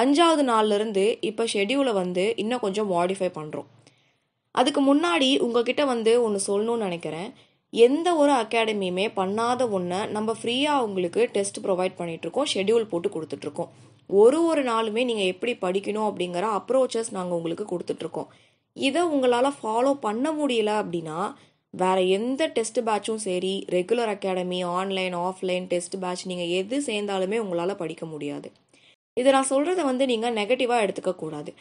5வது நாள்லேருந்து இப்போ ஷெடியூலை வந்து இன்னும் கொஞ்சம் மாடிஃபை பண்ணுறோம். அதுக்கு முன்னாடி உங்ககிட்ட வந்து ஒன்று சொல்லணும்னு நினைக்கிறேன். எந்த ஒரு அகாடமியுமே பண்ணாத ஒன்றை நம்ம ஃப்ரீயாக உங்களுக்கு டெஸ்ட் ப்ரொவைட் பண்ணிகிட்ருக்கோம், ஷெடியூல் போட்டு கொடுத்துட்ருக்கோம். ஒரு நாளுமே நீங்கள் எப்படி படிக்கணும் அப்படிங்கிற அப்ரோச்சஸ் நாங்கள் உங்களுக்கு கொடுத்துட்ருக்கோம். இதை உங்களால் ஃபாலோ பண்ண முடியல அப்படின்னா வேறு எந்த டெஸ்ட் பேட்சும் சரி, regular academy, online offline test batch நீங்கள் எது சேர்ந்தாலுமே உங்களால் படிக்க முடியாது. இதை நான் சொல்கிறத வந்து நீங்கள் நெகட்டிவாக எடுத்துக்கக்கூடாது.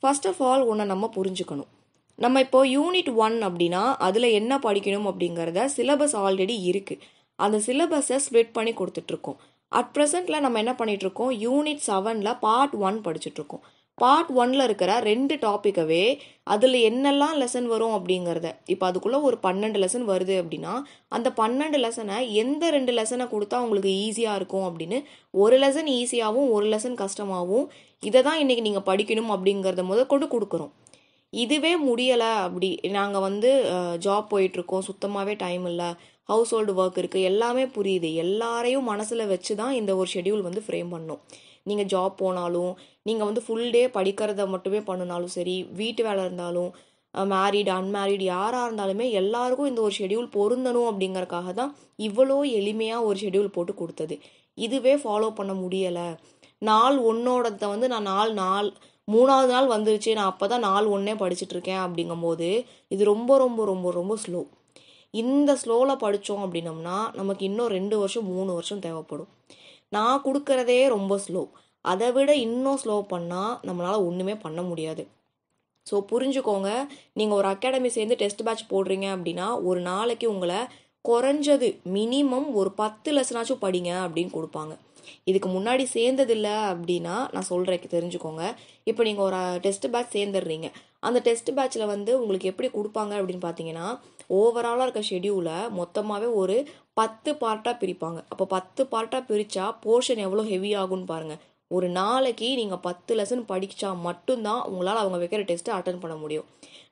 ஃபர்ஸ்ட் ஆஃப் ஆல் ஒன்றை நம்ம புரிஞ்சுக்கணும். நம்ம இப்போ யூனிட் 1 அப்படின்னா அதில் என்ன படிக்கணும் அப்படிங்கிறத சிலபஸ் ஆல்ரெடி இருக்குது. அந்த சிலபஸை ஸ்ப்ளிட் பண்ணி கொடுத்துட்ருக்கோம். அட் ப்ரெசென்ட்டில் நம்ம என்ன பண்ணிகிட்ருக்கோம், யூனிட் 7ல் பார்ட் 1 படிச்சுட்ருக்கோம். பார்ட் 1ல் இருக்கிற 2 டாப்பிக்கவே அதில் என்னெல்லாம் லெசன் வரும் அப்படிங்கிறத, இப்போ அதுக்குள்ளே ஒரு 12 லெசன் வருது அப்படின்னா அந்த 12 லெசனை எந்த 2 லெசனை கொடுத்தா உங்களுக்கு ஈஸியாக இருக்கும் அப்படின்னு ஒரு லெசன் ஈஸியாகவும் ஒரு லெசன் கஷ்டமாகவும் இதை தான் இன்றைக்கி நீங்கள் படிக்கணும் அப்படிங்கிறத முதற்கொண்டு கொடுக்குறோம். இதுவே முடியலை, அப்படி நாங்கள் வந்து ஜாப் போயிட்டுருக்கோம், சுத்தமாகவே டைம் இல்லை, ஹவுஸ் ஹோல்டு ஒர்க் இருக்குது, எல்லாமே புரியுது, எல்லாரையும் மனசில் வச்சு தான் இந்த ஒரு ஷெடியூல் வந்து ஃப்ரேம் பண்ணோம். நீங்கள் ஜாப் போனாலும், நீங்கள் வந்து ஃபுல் டே படிக்கிறத மட்டுமே பண்ணினாலும் சரி, வீட்டு வேலை இருந்தாலும், மேரீடு அன்மேரீடு யாராக இருந்தாலுமே எல்லாருக்கும் இந்த ஒரு ஷெடியூல் பொருந்தணும் அப்படிங்கறக்காக தான் இவ்வளோ எளிமையாக ஒரு ஷெடியூல் போட்டு கொடுத்தது. இதுவே ஃபாலோ பண்ண முடியலை, நாள் 1ஓடத்தை வந்து நான் நாள் 3வது நாள் வந்துருச்சு, நான் அப்போ தான் நாள் 1 படிச்சுட்டு இருக்கேன் அப்படிங்கும்போது இது ரொம்ப ரொம்ப ரொம்ப ரொம்ப ஸ்லோ. இந்த ஸ்லோவில் படித்தோம் அப்படின்னம்னா நமக்கு இன்னும் 2 வருஷம் 3 வருஷம் தேவைப்படும். நான் கொடுக்கறதே ரொம்ப ஸ்லோ, அதை விட இன்னும் ஸ்லோ பண்ணால் நம்மளால் ஒன்றுமே பண்ண முடியாது. ஸோ புரிஞ்சுக்கோங்க, நீங்கள் ஒரு அகாடமி சேர்ந்து டெஸ்ட் பேட்ச் போடுறீங்க அப்படின்னா ஒரு நாளைக்கு உங்களை குறைஞ்சது மினிமம் ஒரு 10 லெசனாச்சும் படிங்க அப்படின்னு கொடுப்பாங்க. இதுக்கு முன்னாடி சேர்ந்ததில்லை அப்படின்னா நான் சொல்கிறேன், தெரிஞ்சுக்கோங்க. இப்போ நீங்கள் ஒரு டெஸ்ட் பேட்ச் சேர்ந்துடுறீங்க, அந்த டெஸ்ட் பேட்சில் வந்து உங்களுக்கு எப்படி கொடுப்பாங்க அப்படின்னு பார்த்தீங்கன்னா ஓவராலாக இருக்க ஷெடியூலை மொத்தமாகவே ஒரு 10 பார்ட்டாக பிரிப்பாங்க. அப்போ 10 பார்ட்டாக பிரித்தா போர்ஷன் எவ்வளோ ஹெவி ஆகும்னு பாருங்கள். ஒரு நாளைக்கு நீங்கள் 10 லெசன் படித்தா மட்டும்தான் உங்களால் அவங்க வைக்கிற டெஸ்ட்டை அட்டன் பண்ண முடியும்.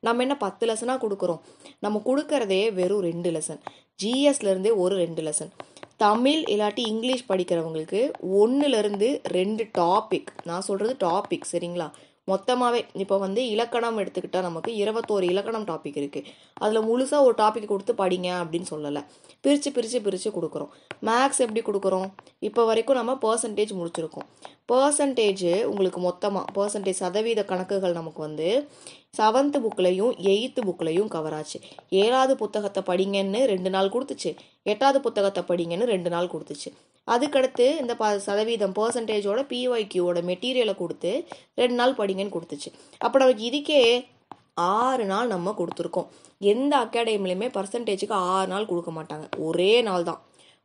நம்ம என்ன 10 லெசனாக கொடுக்குறோம், நம்ம கொடுக்கறதே வெறும் 2 லெசன், ஜிஎஸ்லேருந்தே ஒரு 2 லெசன், தமிழ் இல்லாட்டி இங்கிலீஷ் படிக்கிறவங்களுக்கு 1லேருந்து 2 டாபிக், நான் சொல்கிறது டாபிக் சரிங்களா. மொத்தமாகவே இப்போ வந்து இலக்கணம் எடுத்துக்கிட்டால் நமக்கு 21 இலக்கணம் டாபிக் இருக்குது. அதில் முழுசாக ஒரு டாபிக் கொடுத்து படிங்க அப்படின்னு சொல்லலை, பிரித்து கொடுக்குறோம். மேக்ஸ் எப்படி கொடுக்குறோம், இப்போ வரைக்கும் நம்ம பர்சன்டேஜ் முடிச்சிருக்கோம். பர்சன்டேஜ் உங்களுக்கு மொத்தமாக பர்சன்டேஜ் சதவீத கணக்குகள் நமக்கு வந்து 7th புக்லையும் 8th புக்லையும் கவர் ஆச்சு. 7வது புத்தகத்தை படிங்கன்னு 2 நாள் கொடுத்துச்சு, 8வது புத்தகத்தை படிங்கன்னு 2 நாள் கொடுத்துச்சு. அதுக்கடுத்து இந்த சதவீதம் பர்சன்டேஜோட பிஒய்கியூவோட மெட்டீரியலை கொடுத்து 2 நாள் படிங்கன்னு கொடுத்துச்சு. அப்போ நமக்கு இதுக்கே 6 நாள் நம்ம கொடுத்துருக்கோம். எந்த அகாடமிலையுமே பர்சன்டேஜுக்கு 6 நாள் கொடுக்க மாட்டாங்க, ஒரே நாள் தான்.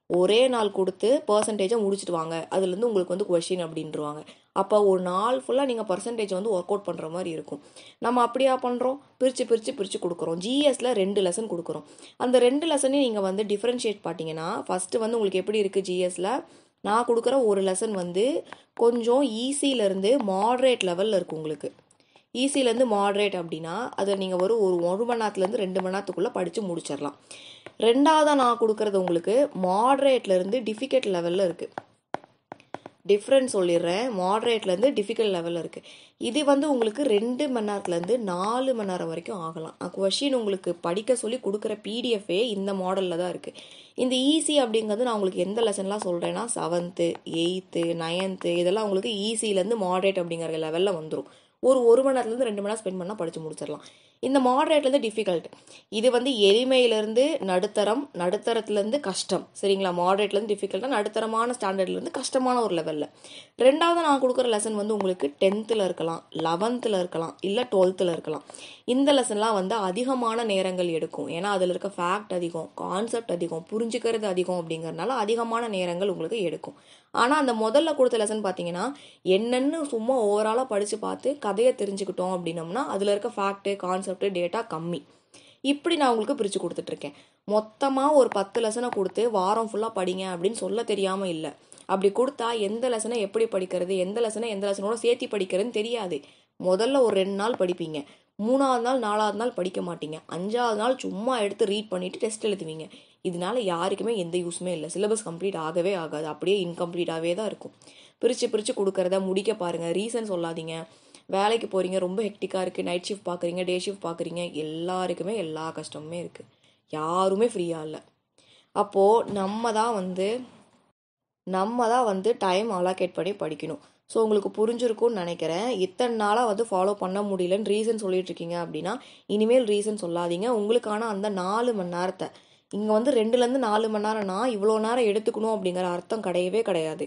ஒரே நாள் கொடுத்து பர்சன்டேஜை முடிச்சுட்டு வாங்க, அதுலேருந்து உங்களுக்கு வந்து கொஷின் அப்படின்ட்டுருவாங்க. அப்போ ஒரு நாள் ஃபுல்லாக நீங்கள் பர்சன்டேஜ் வந்து ஒர்க் அவுட் பண்ணுற மாதிரி இருக்கும். நம்ம அப்படியா பண்ணுறோம், பிரித்து கொடுக்குறோம். ஜிஎஸ்ல 2 லெசன் கொடுக்குறோம். அந்த 2 லெசனையும் நீங்கள் வந்து டிஃப்ரென்ஷியேட் பார்த்தீங்கன்னா ஃபஸ்ட்டு வந்து உங்களுக்கு எப்படி இருக்குது, ஜிஎஸ்ல நான் கொடுக்குற ஒரு லெசன் வந்து கொஞ்சம் ஈஸியிலேருந்து மாட்ரேட் லெவலில் இருக்குது. உங்களுக்கு ஈஸிலேருந்து மாட்ரேட் அப்படின்னா அதை நீங்கள் ஒரு 1 மணி நேரத்துலேருந்து 2 மணி நேரத்துக்குள்ளே படித்து முடிச்சிடலாம். 2வதாக நான் கொடுக்குறது உங்களுக்கு மாட்ரேட்லேருந்து டிஃபிகல்ட் லெவலில் இருக்குது. டிஃப்ரெண்ட் சொல்லிடுறேன், மாட்ரேட்லேருந்து டிஃபிகல்ட் லெவலில் இருக்குது. இது வந்து உங்களுக்கு 2 மணி நேரத்துலேருந்து 4 மணி நேரம் வரைக்கும் ஆகலாம். கொஷின் உங்களுக்கு படிக்க சொல்லி கொடுக்குற பிடிஎஃபே இந்த மாடலில் தான் இருக்குது. இந்த ஈஸி அப்படிங்கிறது நான் உங்களுக்கு எந்த லெசன்லாம் சொல்கிறேன்னா 7th 8th 9th இதெல்லாம் உங்களுக்கு ஈஸிலேருந்து மாட்ரேட் அப்படிங்கிற லெவலில் வந்துடும். ஒரு மணி நேரத்துலேருந்து 2 மணி நேரம் ஸ்பெண்ட் பண்ணால் படித்து முடிச்சிடலாம். இந்த மாட்ரேட்லேருந்து டிஃபிகல்ட், இது வந்து எளிமையிலேருந்து நடுத்தரம், நடுத்தரத்துலேருந்து கஷ்டம் சரிங்களா. மாட்ரேட்லேருந்து டிஃபிகல்ட்டாக நடுத்தரமான ஸ்டாண்டர்ட்லேருந்து கஷ்டமான ஒரு லெவலில். 2வது நான் கொடுக்குற லெசன் வந்து உங்களுக்கு 10th இருக்கலாம், 11th இருக்கலாம், இல்லை 12th இருக்கலாம். இந்த லெசன்லாம் வந்து அதிகமான நேரங்கள் எடுக்கும், ஏன்னா அதில் இருக்க ஃபேக்ட் அதிகம், கான்செப்ட் அதிகம், புரிஞ்சுக்கிறது அதிகம் அப்படிங்கிறதுனால அதிகமான நேரங்கள் உங்களுக்கு எடுக்கும். ஆனால் அந்த முதல்ல கொடுத்த லெசன் பார்த்தீங்கன்னா என்னென்னு சும்மா ஓவராலாக படித்து பார்த்து கதையை தெரிஞ்சுக்கிட்டோம் அப்படின்னம்னா அதில் இருக்க ஃபேக்ட்டு கான்செப்ட் டேட்டா கம்மி. இப்படி நான் உங்களுக்கு பிரித்து கொடுத்துட்ருக்கேன். மொத்தமாக ஒரு 10 லெசனை கொடுத்து வாரம் ஃபுல்லாக படிங்க அப்படின்னு சொல்ல தெரியாமல் இல்லை. அப்படி கொடுத்தா எந்த லெசனை எப்படி படிக்கிறது, எந்த லெசனோட சேர்த்து படிக்கிறதுன்னு தெரியாது. முதல்ல ஒரு 2 நாள் படிப்பீங்க, 3வது நாள் 4வது நாள் படிக்க மாட்டீங்க, 5வது நாள் சும்மா எடுத்து ரீட் பண்ணிவிட்டு டெஸ்ட் எழுதுவீங்க. இதனால யாருக்குமே எந்த யூஸுமே இல்லை. சிலபஸ் கம்ப்ளீட் ஆகவே ஆகாது, அப்படியே இன்கம்ப்ளீட்டாகவே தான் இருக்கும். பிரித்து கொடுக்கறத முடிக்க பாருங்கள். ரீசன் சொல்லாதீங்க. வேலைக்கு போகிறீங்க, ரொம்ப ஹெக்டிக்காக இருக்குது, நைட் ஷிஃப்ட் பார்க்குறீங்க, டே ஷிஃப்ட் பார்க்குறீங்க, எல்லாருக்குமே எல்லா கஷ்டமுமே இருக்குது. யாருமே ஃப்ரீயாக இல்லை. அப்போது நம்ம தான் வந்து டைம் அலோகேட் பண்ணி படிக்கணும். ஸோ உங்களுக்கு புரிஞ்சிருக்கும்னு நினைக்கிறேன். இத்தனை நாளாக வந்து ஃபாலோ பண்ண முடியலன்னு ரீசன் சொல்லிட்டு இருக்கீங்க அப்படின்னா இனிமேல் ரீசன் சொல்லாதீங்க. உங்களுக்கான அந்த 4 மணி நேரத்தை இங்கே வந்து 2லேருந்து 4 மணி நேரம்னா இவ்வளோ நேரம் எடுத்துக்கணும் அப்படிங்கிற அர்த்தம் கிடையவே கிடையாது.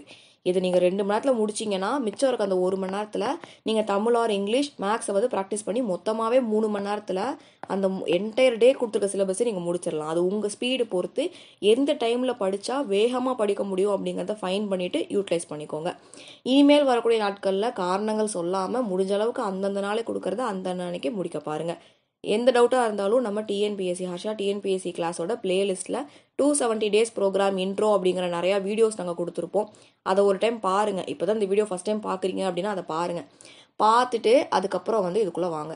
இது நீங்கள் 2 மணி நேரத்தில் முடிச்சிங்கன்னா மிச்சம் இருக்க அந்த 1 மணி நேரத்தில் நீங்கள் தமிழ் ஆர் இங்கிலீஷ் மேக்ஸை வந்து ப்ராக்டிஸ் பண்ணி மொத்தமாகவே 3 மணி நேரத்தில் அந்த என்டையர் டே கொடுத்துருக்க சிலபஸை நீங்கள் முடிச்சிடலாம். அது உங்கள் ஸ்பீடு பொறுத்து எந்த டைமில் படித்தா வேகமாக படிக்க முடியும் அப்படிங்கிறத ஃபைன் பண்ணிவிட்டு யூட்டிலைஸ் பண்ணிக்கோங்க. இனிமேல் வரக்கூடிய நாட்களில் காரணங்கள் சொல்லாமல் முடிஞ்ச அளவுக்கு அந்தந்த நாளை கொடுக்கறத அந்த அன்னைக்கு முடிக்க பாருங்கள். எந்த டவுட்டாக இருந்தாலும் நம்ம ஹர்ஷா டிஎன்பிஎஸ்சி கிளாஸோட பிளேலிஸ்ட்டில் 270 டேஸ் ப்ரோக்ராம் இன்ட்ரோ அப்படிங்கிற நிறையா வீடியோஸ் நாங்கள் கொடுத்துருப்போம். அதை ஒரு டைம் பாருங்கள். இப்போ தான் இந்த வீடியோ ஃபஸ்ட் டைம் பார்க்குறீங்க அப்படின்னா அதை பாருங்கள். பார்த்துட்டு அதுக்கப்புறம் வந்து இதுக்குள்ளே வாங்க.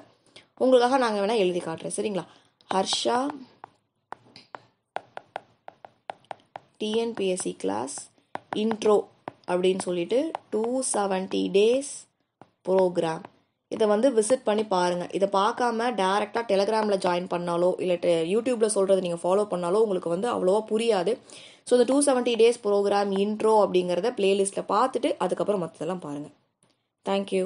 உங்களுக்காக நாங்கள் வேணால் எழுதி காட்டுறேன், சரிங்களா? ஹர்ஷா டிஎன்பிஎஸ்சி கிளாஸ் இன்ட்ரோ அப்படின்னு சொல்லிட்டு 270 டேஸ் ப்ரோக்ராம். இதை வந்து விசிட் பண்ணி பாருங்கள். இதை பார்க்காம டேரெக்டாக டெலிகிராமில் ஜாயின் பண்ணாலோ இல்லை யூடியூப்பில் சொல்கிறத நீங்கள் ஃபாலோ பண்ணாலோ உங்களுக்கு வந்து அவ்வளோவா புரியாது. ஸோ இந்த 270 டேஸ் ப்ரோக்ராம் இன்ட்ரோ அப்படிங்கிறத பிளேலிஸ்ட்டில் பார்த்துட்டு அதுக்கப்புறம் மற்றதெல்லாம் பாருங்கள். தேங்க்யூ.